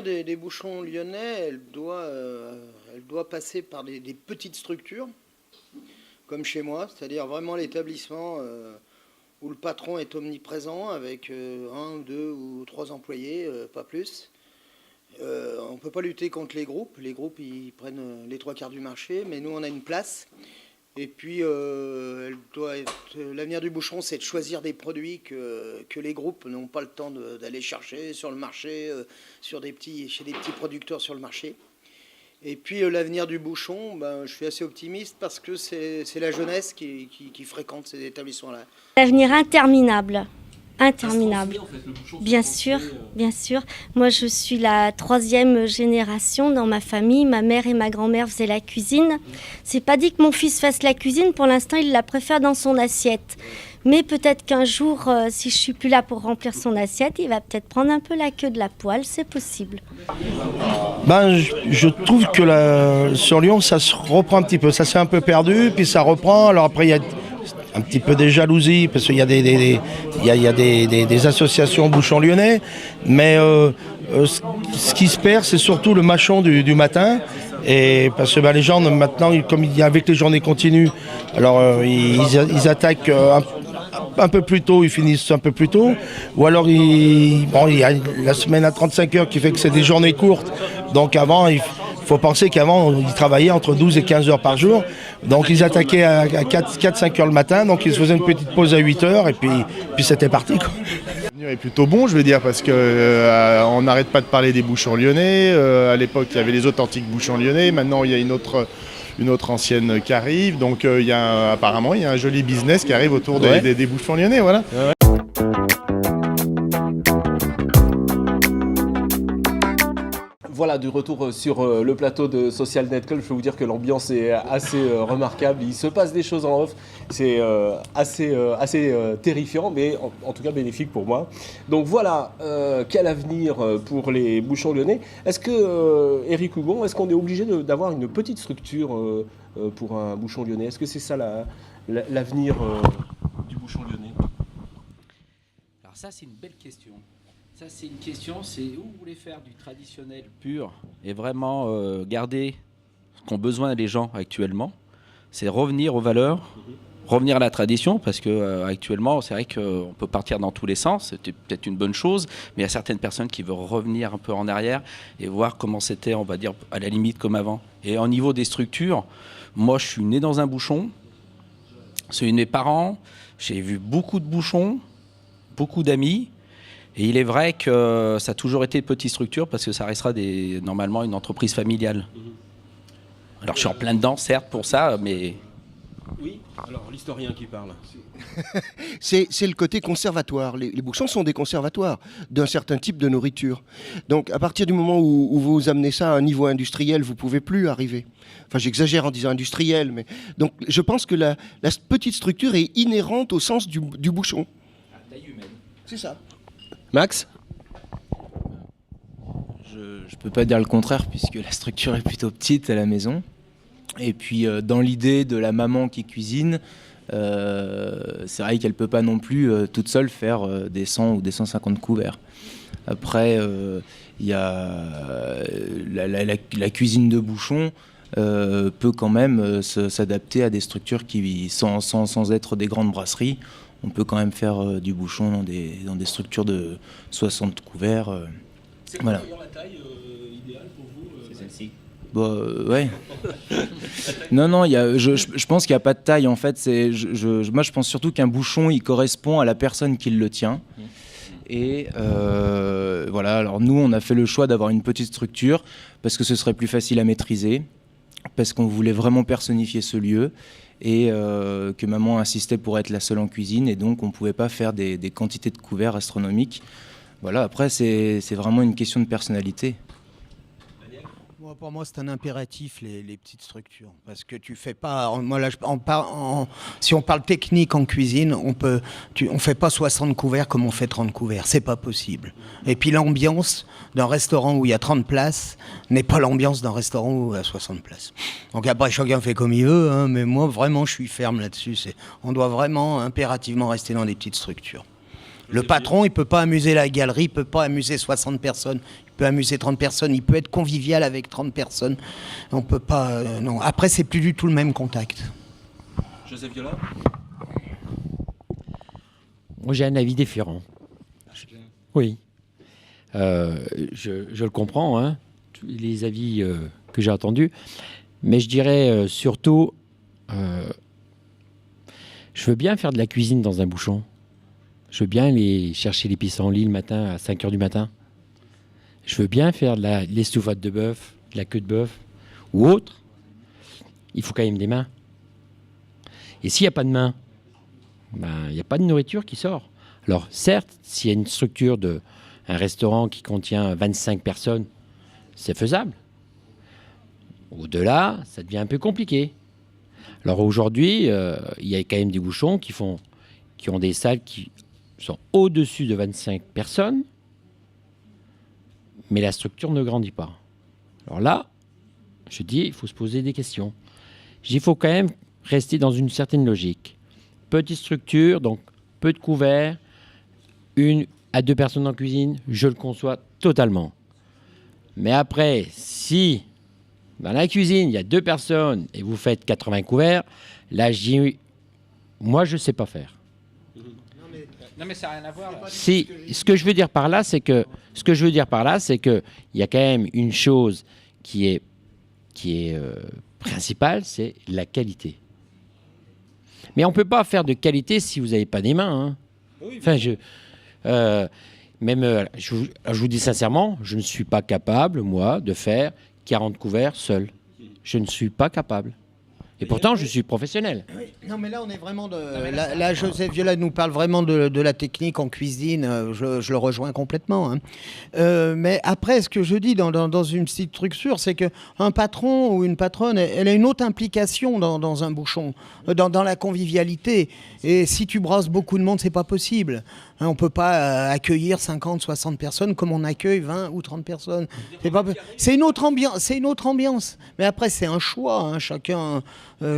l'avenir des bouchons lyonnais, elle doit passer par des petites structures, comme chez moi, c'est-à-dire vraiment l'établissement où le patron est omniprésent avec un, deux ou trois employés, pas plus. On ne peut pas lutter contre les groupes. Les groupes, ils prennent les trois quarts du marché, mais nous, on a une place. Et puis, l'avenir du bouchon, c'est de choisir des produits que les groupes n'ont pas le temps d'aller chercher sur le marché, chez des petits producteurs sur le marché. Et puis, l'avenir du bouchon, je suis assez optimiste parce que c'est la jeunesse qui fréquente ces établissements-là. L'avenir interminable. Interminable. En fait, le bouchon se Bien transmet, sûr, bien sûr. Moi, je suis la 3e génération dans ma famille. Ma mère et ma grand-mère faisaient la cuisine. C'est pas dit que mon fils fasse la cuisine. Pour l'instant, il la préfère dans son assiette. Mais peut-être qu'un jour, si je suis plus là pour remplir son assiette, il va peut-être prendre un peu la queue de la poêle. C'est possible. Je trouve que sur Lyon, ça se reprend un petit peu. Ça s'est un peu perdu, puis ça reprend. Alors après, il y a un petit peu des jalousies, parce qu'il y a des associations bouchons lyonnais. Mais ce qui se perd, c'est surtout le mâchon du matin. Et parce que les gens, maintenant, comme avec les journées continues, alors ils attaquent un peu plus tôt, ils finissent un peu plus tôt. Ou alors, il y a la semaine à 35 heures qui fait que c'est des journées courtes. Donc avant, il faut penser qu'avant, ils travaillaient entre 12 et 15 heures par jour. Donc ils attaquaient à 4-5 heures le matin. Donc ils se faisaient une petite pause à 8 heures et puis c'était parti, quoi. L'avenir est plutôt bon, je veux dire, parce que on n'arrête pas de parler des bouchons lyonnais. À l'époque, il y avait les authentiques bouchons lyonnais. Maintenant, il y a une autre ancienne qui arrive. Donc apparemment, il y a un joli business qui arrive autour des bouchons lyonnais. Voilà. Ouais. Voilà, du retour sur le plateau de Social Net Club. Je peux vous dire que l'ambiance est assez remarquable. Il se passe des choses en off. C'est assez terrifiant, mais en tout cas bénéfique pour moi. Donc voilà, quel avenir pour les bouchons lyonnais. Est-ce que, Éric Hougon, est-ce qu'on est obligé d'avoir une petite structure pour un bouchon lyonnais? Est-ce que c'est ça l'avenir du bouchon lyonnais? Alors ça, c'est une belle question. Ça, c'est une question, c'est où vous voulez faire du traditionnel pur et vraiment garder ce qu'ont besoin les gens actuellement. C'est revenir aux valeurs, revenir à la tradition, parce que actuellement, c'est vrai qu'on peut partir dans tous les sens. C'était peut-être une bonne chose, mais il y a certaines personnes qui veulent revenir un peu en arrière et voir comment c'était, on va dire, à la limite comme avant. Et au niveau des structures, moi, je suis né dans un bouchon. C'est une de mes parents. J'ai vu beaucoup de bouchons, beaucoup d'amis. Et il est vrai que ça a toujours été de petites structures parce que ça restera normalement une entreprise familiale. Alors je suis en plein dedans, certes, pour ça, mais... Oui, alors l'historien qui parle. C'est le côté conservatoire. Les bouchons sont des conservatoires d'un certain type de nourriture. Donc à partir du moment où vous amenez ça à un niveau industriel, vous ne pouvez plus arriver. Enfin, j'exagère en disant industriel, mais... Donc je pense que la petite structure est inhérente au sens du bouchon. À taille humaine. C'est ça. Max ? Je ne peux pas dire le contraire puisque la structure est plutôt petite à la maison. Et puis dans l'idée de la maman qui cuisine, c'est vrai qu'elle ne peut pas non plus toute seule faire des 100 ou des 150 couverts. Après, il y a la cuisine de bouchon peut quand même s'adapter à des structures qui, sans être des grandes brasseries, on peut quand même faire du bouchon dans des structures de 60 couverts. C'est quoi voilà. d'ailleurs la taille idéale pour vous C'est celle-ci. Ouais. Non, je pense qu'il n'y a pas de taille en fait. Moi je pense surtout qu'un bouchon il correspond à la personne qui le tient. Et voilà, alors nous on a fait le choix d'avoir une petite structure parce que ce serait plus facile à maîtriser, parce qu'on voulait vraiment personnifier ce lieu. Et que maman insistait pour être la seule en cuisine, et donc on ne pouvait pas faire des quantités de couverts astronomiques. Voilà, après c'est vraiment une question de personnalité. Pour moi, c'est un impératif, les petites structures. Parce que tu fais pas... Moi, là, si on parle technique en cuisine, on fait pas 60 couverts comme on fait 30 couverts. C'est pas possible. Et puis l'ambiance d'un restaurant où il y a 30 places n'est pas l'ambiance d'un restaurant où il y a 60 places. Donc après, chacun fait comme il veut, hein, mais moi, vraiment, je suis ferme là-dessus. On doit vraiment impérativement rester dans des petites structures. Le patron, il peut pas amuser la galerie, il peut pas amuser 60 personnes. Il peut amuser 30 personnes, il peut être convivial avec 30 personnes. On peut pas... non. Après, c'est plus du tout le même contact. Joseph Viola. Moi, j'ai un avis différent. Oui. Je le comprends, hein, les avis que j'ai entendus. Mais je dirais surtout, je veux bien faire de la cuisine dans un bouchon. Je veux bien aller chercher les pissenlits le matin à 5 h du matin. Je veux bien faire de l'estoufade de bœuf, de la queue de bœuf ou autre. Il faut quand même des mains. Et s'il n'y a pas de mains, ben, il n'y a pas de nourriture qui sort. Alors certes, s'il y a une structure un restaurant qui contient 25 personnes, c'est faisable. Au-delà, ça devient un peu compliqué. Alors aujourd'hui, il y a quand même des bouchons qui ont des salles qui sont au-dessus de 25 personnes, mais la structure ne grandit pas. Alors là, je dis, il faut se poser des questions. Il faut quand même rester dans une certaine logique. Petite structure, donc peu de couverts, 1 à 2 personnes en cuisine, je le conçois totalement. Mais après, si dans la cuisine, il y a 2 personnes et vous faites 80 couverts, là, je dis, moi, je ne sais pas faire. Non, mais ça n'a rien à voir. Là. Si, ce que je veux dire par là, c'est que il y a quand même une chose qui est principale, c'est la qualité. Mais on ne peut pas faire de qualité si vous n'avez pas des mains. Hein. Oui, enfin, je vous dis sincèrement, je ne suis pas capable, moi, de faire 40 couverts seul. Je ne suis pas capable. Et pourtant, je suis professionnel. Oui. Non, mais là, on est vraiment là, Joseph Viola nous parle vraiment de la technique en cuisine. Je le rejoins complètement. Hein. Mais après, ce que je dis dans une petite structure, c'est qu'un patron ou une patronne, elle a une autre implication dans un bouchon, dans la convivialité. Et si tu brasses beaucoup de monde, c'est pas possible. Hein, on ne peut pas accueillir 50, 60 personnes comme on accueille 20 ou 30 personnes. C'est une autre ambiance. Mais après, c'est un choix. Hein.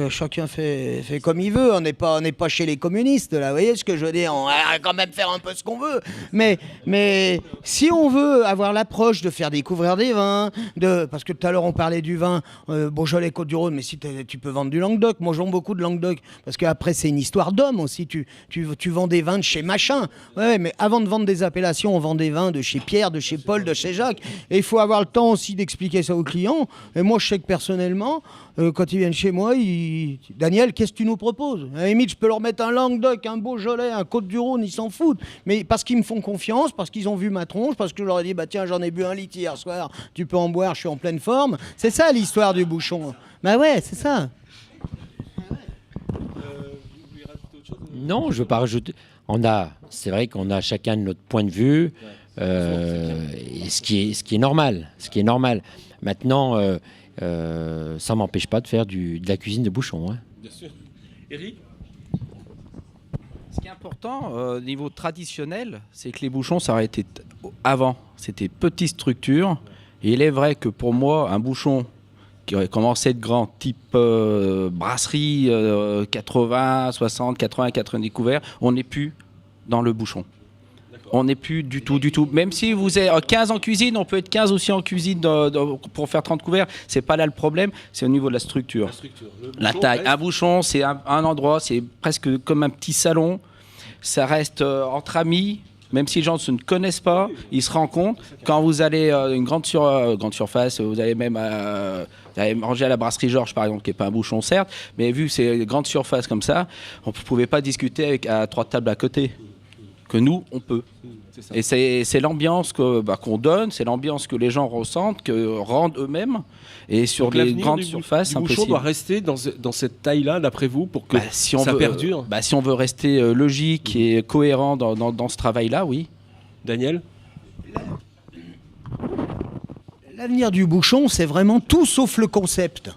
Chacun fait comme il veut. On n'est pas chez les communistes, là. Vous voyez ce que je veux dire? On va quand même faire un peu ce qu'on veut. Mais si on veut avoir l'approche de faire découvrir des vins, parce que tout à l'heure on parlait du vin Beaujolais Côtes-du-Rhône, mais si tu peux vendre du Languedoc. Moi, je vends beaucoup de Languedoc parce qu'après c'est une histoire d'homme aussi. Tu vends des vins de chez machin. Ouais, mais avant de vendre des appellations, on vend des vins de chez Pierre, de chez Paul, de chez Jacques. Et il faut avoir le temps aussi d'expliquer ça aux clients. Et moi, je sais que personnellement, quand ils viennent chez moi, Daniel, qu'est-ce que tu nous proposes? À la limite, je peux leur mettre un Languedoc, un Beaujolais, un Côtes-du-Rhône, ils s'en foutent. Mais parce qu'ils me font confiance, parce qu'ils ont vu ma tronche, parce que je leur ai dit, bah tiens, j'en ai bu 1 litre hier soir, tu peux en boire, je suis en pleine forme. C'est ça l'histoire du bouchon. Bah ouais, c'est ça. Non, je ne veux pas rajouter. C'est vrai qu'on a chacun notre point de vue, et ce qui est normal. Maintenant, ça ne m'empêche pas de faire de la cuisine de bouchon. Hein. Bien sûr. Eric ? Ce qui est important au niveau traditionnel, c'est que les bouchons, ça aurait été avant. C'était petite structure. Et il est vrai que pour moi, un bouchon qui aurait commencé à être grand, type brasserie, 80, 60, 80, 90 couverts, on n'est plus dans le bouchon. On n'est plus du tout. Même si vous êtes 15 en cuisine, on peut être 15 aussi en cuisine pour faire 30 couverts. C'est pas là le problème, c'est au niveau de la structure. La taille. Un bouchon, c'est un endroit, c'est presque comme un petit salon. Ça reste entre amis. Même si les gens ne se connaissent pas, ils se rencontrent. Quand vous allez une grande surface, vous allez même manger à la brasserie Georges, par exemple, qui n'est pas un bouchon, certes, mais vu que c'est une grande surface comme ça, on ne pouvait pas discuter à 3 tables à côté. Que nous, on peut. Et c'est l'ambiance qu'on donne, c'est l'ambiance que les gens ressentent, que rendent eux-mêmes. Et sur les grandes surfaces, c'est impossible. Le bouchon doit rester dans cette taille-là, d'après vous, pour que ça perdure. Si on veut rester logique et cohérent dans ce travail-là, oui. Daniel ? L'avenir du bouchon, c'est vraiment tout sauf le concept.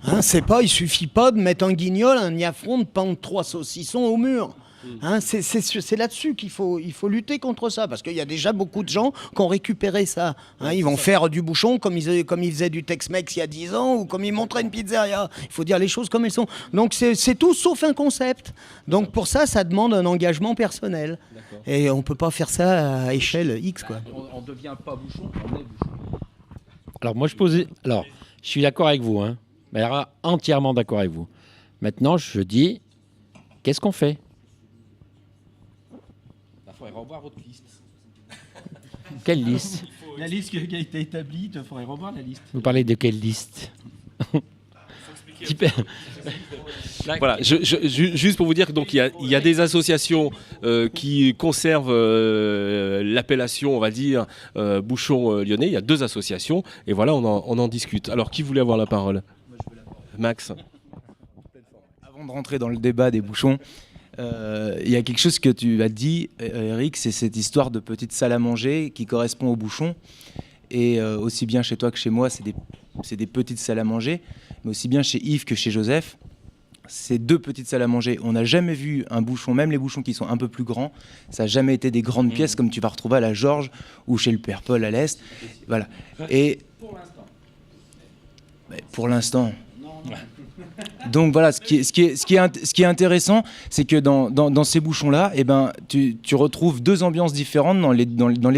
Hein, il suffit pas de mettre un guignol, un niafron, de pendre 3 saucissons au mur. Hein, c'est là-dessus il faut lutter contre ça, parce qu'il y a déjà beaucoup de gens qui ont récupéré ça. Hein, ils vont faire du bouchon comme ils faisaient du Tex-Mex il y a 10 ans, ou comme ils montraient une pizzeria. Il faut dire les choses comme elles sont. Donc c'est tout sauf un concept. Donc pour ça demande un engagement personnel. Et on ne peut pas faire ça à échelle X, quoi. On ne devient pas bouchon, on est bouchon. Alors moi je suis d'accord avec vous, hein. Mais alors, entièrement d'accord avec vous. Maintenant je dis, qu'est-ce qu'on fait? Il faudrait revoir votre liste. Quelle liste? La liste qui a été établie, il faudrait revoir la liste. Vous parlez de quelle liste? Voilà, juste pour vous dire qu'il y a des associations qui conservent l'appellation, on va dire, bouchon lyonnais. Il y a 2 associations et voilà, on en discute. Alors, qui voulait avoir la parole? Max. Avant de rentrer dans le débat des bouchons, il y a quelque chose que tu as dit, Eric, c'est cette histoire de petite salle à manger qui correspond aux bouchons. Et aussi bien chez toi que chez moi, c'est des petites salles à manger, mais aussi bien chez Yves que chez Joseph, c'est 2 petites salles à manger. On n'a jamais vu un bouchon, même les bouchons qui sont un peu plus grands, ça n'a jamais été des grandes pièces comme tu vas retrouver à la Georges ou chez le Père Paul à l'Est. Voilà. Et pour l'instant. Donc voilà, ce qui est intéressant, c'est que dans ces bouchons-là, eh ben, tu retrouves 2 ambiances différentes dans les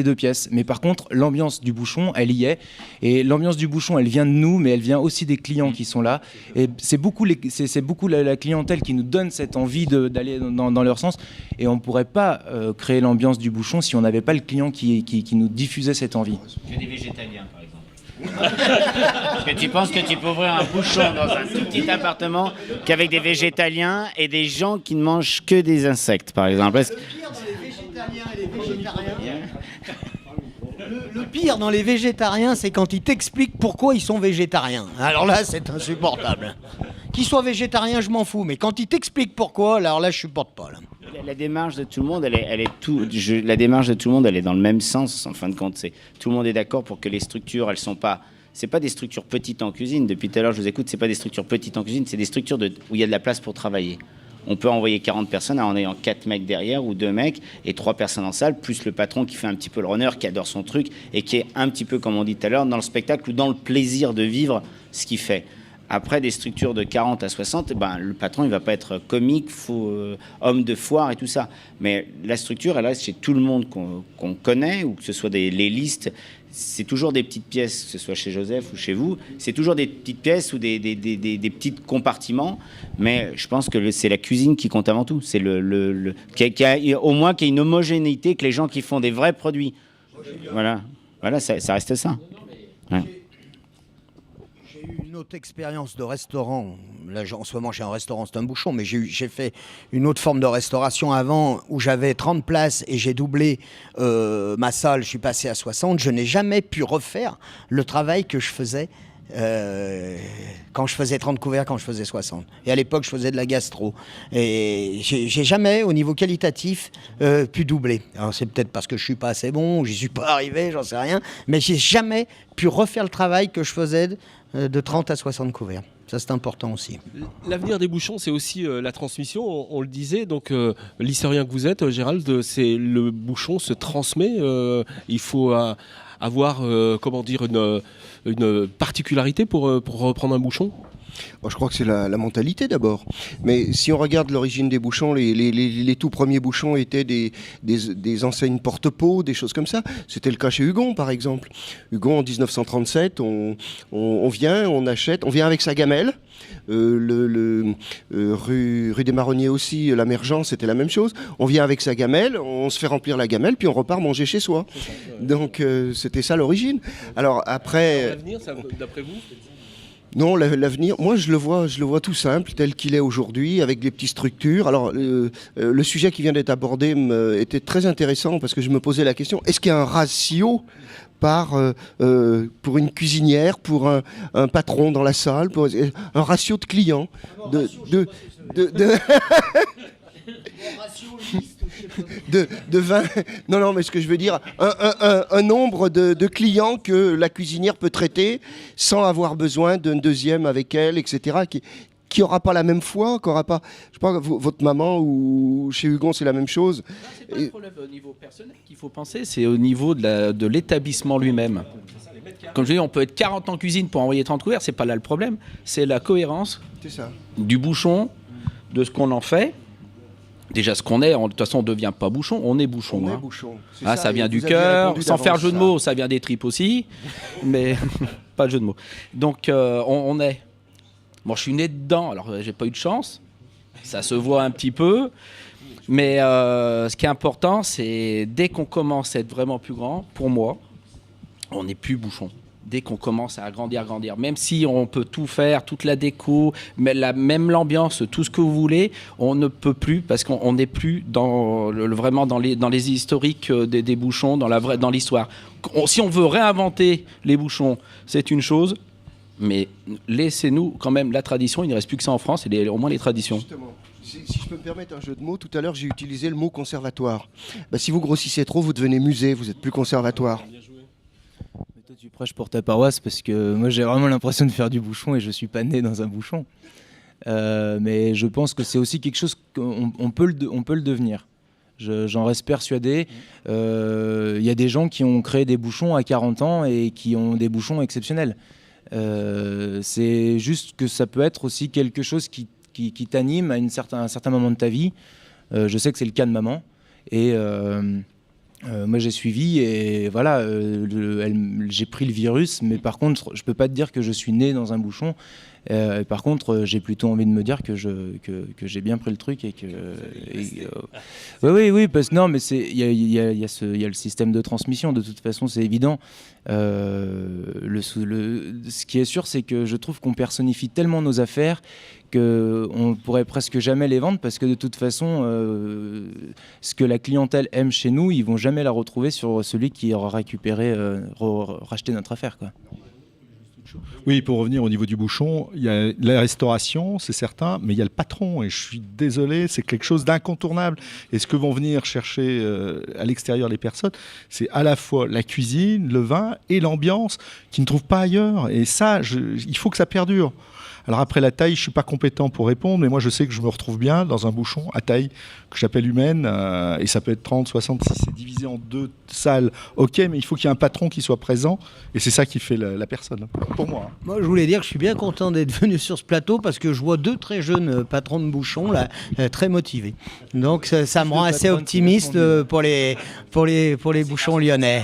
2 pièces. Mais par contre, l'ambiance du bouchon, elle y est. Et l'ambiance du bouchon, elle vient de nous, mais elle vient aussi des clients qui sont là. Et c'est beaucoup la clientèle qui nous donne cette envie d'aller dans leur sens. Et on ne pourrait pas créer l'ambiance du bouchon si on n'avait pas le client qui nous diffusait cette envie. Que des végétaliens, par exemple. Est-ce que tu penses que tu peux ouvrir un bouchon dans un tout petit appartement qu'avec des végétaliens et des gens qui ne mangent que des insectes, par exemple? Le pire dans les végétariens, c'est quand ils t'expliquent pourquoi ils sont végétariens. Alors là, c'est insupportable. Qu'ils soient végétariens, je m'en fous, mais quand ils t'expliquent pourquoi, alors là, je supporte pas. Là. La démarche de tout le monde, la démarche de tout le monde, elle est dans le même sens. En fin de compte, tout le monde est d'accord pour que les structures, elles sont pas. C'est pas des structures petites en cuisine. Depuis tout à l'heure, je vous écoute. C'est pas des structures petites en cuisine. C'est des structures où il y a de la place pour travailler. On peut envoyer 40 personnes en ayant 4 mecs derrière ou 2 mecs et 3 personnes en salle, plus le patron qui fait un petit peu le runner, qui adore son truc et qui est un petit peu, comme on dit tout à l'heure, dans le spectacle ou dans le plaisir de vivre ce qu'il fait. Après, des structures de 40 à 60, le patron, il ne va pas être comique, homme de foire et tout ça. Mais la structure, elle reste chez tout le monde qu'on connaît, ou que ce soit les listes. C'est toujours des petites pièces, que ce soit chez Joseph ou chez vous. C'est toujours des petites pièces ou des petits compartiments. Mais je pense que c'est la cuisine qui compte avant tout. C'est au moins qu'il y ait une homogénéité, que les gens qui font des vrais produits. Voilà, ça reste ça. Ouais. Une autre expérience de restaurant. Là, en ce moment, j'ai un restaurant, c'est un bouchon, mais j'ai fait une autre forme de restauration avant où j'avais 30 places et j'ai doublé ma salle, je suis passé à 60. Je n'ai jamais pu refaire le travail que je faisais quand je faisais 30 couverts, quand je faisais 60. Et à l'époque, je faisais de la gastro. Et j'ai jamais, au niveau qualitatif, pu doubler. Alors, c'est peut-être parce que je suis pas assez bon, ou j'y suis pas arrivé, j'en sais rien. Mais j'ai jamais pu refaire le travail que je faisais de 30 à 60 couverts. Ça, c'est important aussi. L'avenir des bouchons, c'est aussi la transmission, on le disait. Donc, l'historien que vous êtes, Gérald, le bouchon se transmet. Il faut avoir, une particularité pour reprendre un bouchon. Je crois que c'est la mentalité d'abord. Mais si on regarde l'origine des bouchons, les tout premiers bouchons étaient des enseignes porte-pots, des choses comme ça. C'était le cas chez Hugon, par exemple. Hugon, en 1937, on vient, on achète, on vient avec sa gamelle. Rue des Marronniers aussi, la Mergence, c'était la même chose. On vient avec sa gamelle, on se fait remplir la gamelle, puis on repart manger chez soi. Donc c'était ça l'origine. Alors après... L'avenir, d'après vous ? Non, l'avenir, moi je le vois tout simple, tel qu'il est aujourd'hui, avec des petites structures. Alors, le sujet qui vient d'être abordé était très intéressant parce que je me posais la question, est-ce qu'il y a un ratio pour une cuisinière, pour un patron dans la salle, un ratio de clients de 20. Non, mais ce que je veux dire, un nombre de clients que la cuisinière peut traiter sans avoir besoin d'un deuxième avec elle, etc., qui n'aura pas la même foi, qui aura pas, je sais pas, votre maman ou chez Hugon c'est la même chose. C'est pas le problème au niveau personnel qu'il faut penser, c'est au niveau de l'établissement lui-même. Comme je dis, on peut être 40 en cuisine pour envoyer 30 couverts, c'est pas là le problème. C'est la cohérence du bouchon, de ce qu'on en fait. Déjà, ce qu'on est, de toute façon, on ne devient pas bouchon, on est bouchon. On hein. est bouchon. Ça vient du cœur, sans faire jeu de mots, ça vient des tripes aussi, mais pas de jeu de mots. Donc, on est. Bon, je suis né dedans, alors j'ai pas eu de chance, ça se voit un petit peu, mais ce qui est important, c'est dès qu'on commence à être vraiment plus grand, pour moi, on n'est plus bouchon. Dès qu'on commence à grandir, même si on peut tout faire, toute la déco, mais même l'ambiance, tout ce que vous voulez, on ne peut plus parce qu'on n'est plus vraiment dans les historiques des bouchons, dans l'histoire. Si on veut réinventer les bouchons, c'est une chose, mais laissez-nous quand même la tradition. Il ne reste plus que ça en France, et au moins les traditions. Justement. Si je peux me permettre un jeu de mots, tout à l'heure j'ai utilisé le mot conservatoire. Si vous grossissez trop, vous devenez musée, vous êtes plus conservatoire. Toi, tu prêches pour ta paroisse parce que moi j'ai vraiment l'impression de faire du bouchon et je suis pas né dans un bouchon. Mais je pense que c'est aussi quelque chose qu'on peut le devenir. J'en reste persuadé. Il y a des gens qui ont créé des bouchons à 40 ans et qui ont des bouchons exceptionnels. C'est juste que ça peut être aussi quelque chose qui t'anime à un certain moment de ta vie. Je sais que c'est le cas de maman. Et moi j'ai suivi et voilà, j'ai pris le virus, mais par contre je peux pas te dire que je suis né dans un bouchon. Par contre j'ai plutôt envie de me dire que j'ai bien pris le truc et que oui parce que non mais il y a le système de transmission, de toute façon c'est évident. Ce qui est sûr, c'est que je trouve qu'on personnifie tellement nos affaires qu'on ne pourrait presque jamais les vendre parce que de toute façon, ce que la clientèle aime chez nous, ils ne vont jamais la retrouver sur celui qui aura récupéré, racheté notre affaire, quoi. Oui, pour revenir au niveau du bouchon, il y a la restauration, c'est certain, mais il y a le patron, et je suis désolé, c'est quelque chose d'incontournable. Et ce que vont venir chercher à l'extérieur les personnes, c'est à la fois la cuisine, le vin et l'ambiance qu'ils ne trouvent pas ailleurs. Et ça, il faut que ça perdure. Alors après la taille, je ne suis pas compétent pour répondre, mais moi je sais que je me retrouve bien dans un bouchon à taille que j'appelle humaine, et ça peut être 30, 60, si c'est divisé en 2 salles, ok, mais il faut qu'il y ait un patron qui soit présent, et c'est ça qui fait la personne, pour moi. Moi je voulais dire que je suis bien content d'être venu sur ce plateau, parce que je vois 2 très jeunes patrons de bouchons, là, très motivés. Donc ça me rend assez optimiste pour les bouchons lyonnais.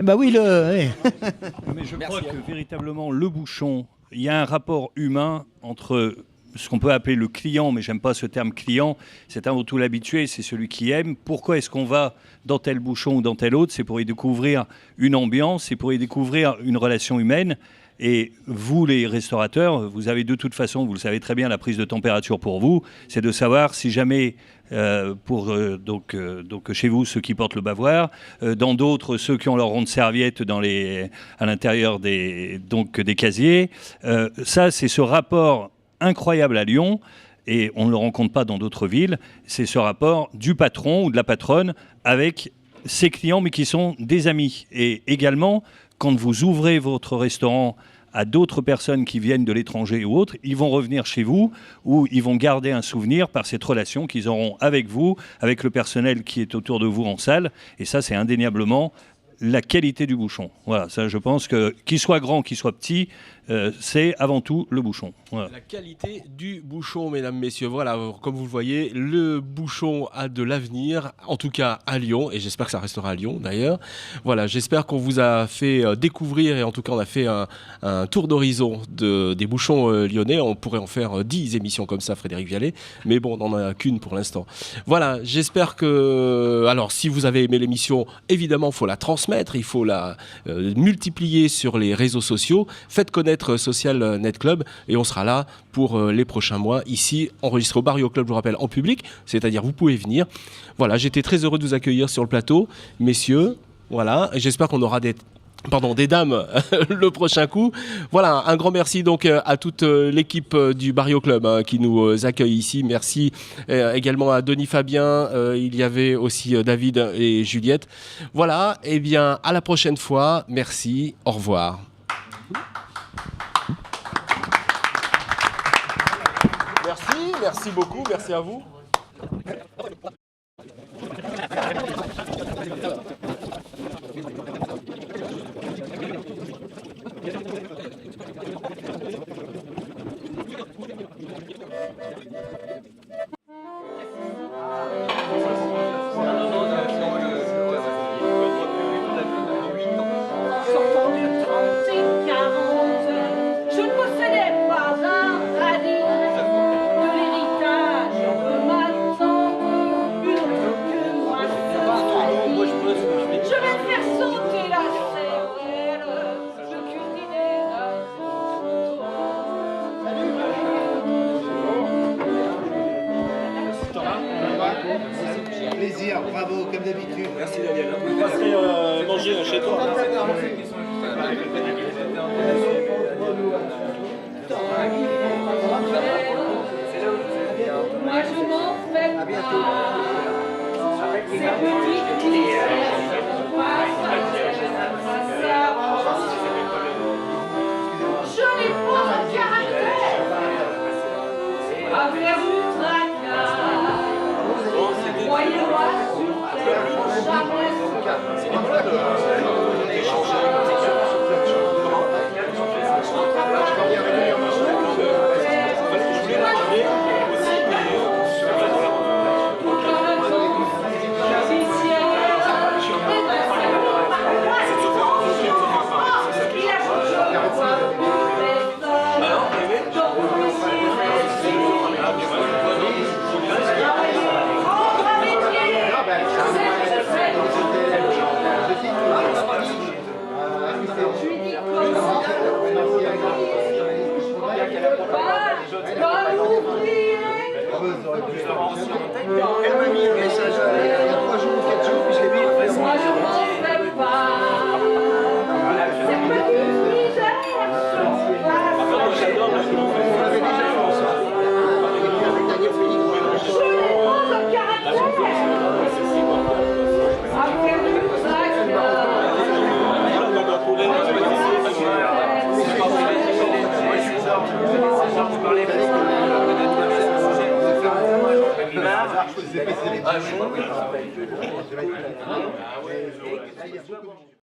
Oui, mais je crois que véritablement le bouchon, il y a un rapport humain entre ce qu'on peut appeler le client, mais j'aime pas ce terme client, c'est avant tout l'habitué, c'est celui qui aime. Pourquoi est-ce qu'on va dans tel bouchon ou dans tel autre? C'est pour y découvrir une ambiance, c'est pour y découvrir une relation humaine. Et vous, les restaurateurs, vous avez de toute façon, vous le savez très bien, la prise de température pour vous, c'est de savoir si jamais, donc chez vous, ceux qui portent le bavoir, dans d'autres, ceux qui ont leur ronde serviette à l'intérieur des casiers. Ça, c'est ce rapport incroyable à Lyon, et on ne le rencontre pas dans d'autres villes, c'est ce rapport du patron ou de la patronne avec ses clients, mais qui sont des amis. Et également, quand vous ouvrez votre restaurant à d'autres personnes qui viennent de l'étranger ou autres, ils vont revenir chez vous ou ils vont garder un souvenir par cette relation qu'ils auront avec vous, avec le personnel qui est autour de vous en salle. Et ça, c'est indéniablement la qualité du bouchon. Voilà, ça, je pense que qu'il soit grand, qu'il soit petit, c'est avant tout le bouchon. Voilà. La qualité du bouchon, mesdames, messieurs. Voilà, comme vous le voyez, le bouchon a de l'avenir, en tout cas à Lyon, et j'espère que ça restera à Lyon d'ailleurs. Voilà, j'espère qu'on vous a fait découvrir, et en tout cas on a fait un tour d'horizon des bouchons lyonnais. On pourrait en faire 10 émissions comme ça, Frédéric Vialet, mais bon, on n'en a qu'une pour l'instant. Voilà, j'espère que... Alors, si vous avez aimé l'émission, évidemment, il faut la transmettre, il faut la multiplier sur les réseaux sociaux. Faites connaître Social Net Club, et on sera là pour les prochains mois, ici, enregistré au Barrio Club, je vous rappelle, en public, c'est-à-dire vous pouvez venir. Voilà, j'étais très heureux de vous accueillir sur le plateau, messieurs, voilà, et j'espère qu'on aura des dames le prochain coup. Voilà, un grand merci donc à toute l'équipe du Barrio Club qui nous accueille ici. Merci également à Denis Fabien, il y avait aussi David et Juliette. Voilà, et bien à la prochaine fois, merci, au revoir. Merci beaucoup, merci à vous. Je ne possédais pas un radis de l'héritage de ma tante, une autre que moi je vais te faire sauter la cervelle, je cuisinais Plaisir, bravo, comme d'habitude. Merci Daniel. Vous passerez manger chez toi. Moi je m'en fais pas. Ces petites qui je n'ai pas un caractère à faire du tracas. Voyez-moi sur terre, jamais Elle m'a mis un message il y a 3 jours ou 4 jours, puis je l'ai mis. Moi je m'en fais pas. Ces petites misères sont pas. J'adore la On l'avait déjà fait ensemble. Avec Daniel Félix. Je n'ai pas un caractère à faire du tracas. Ah,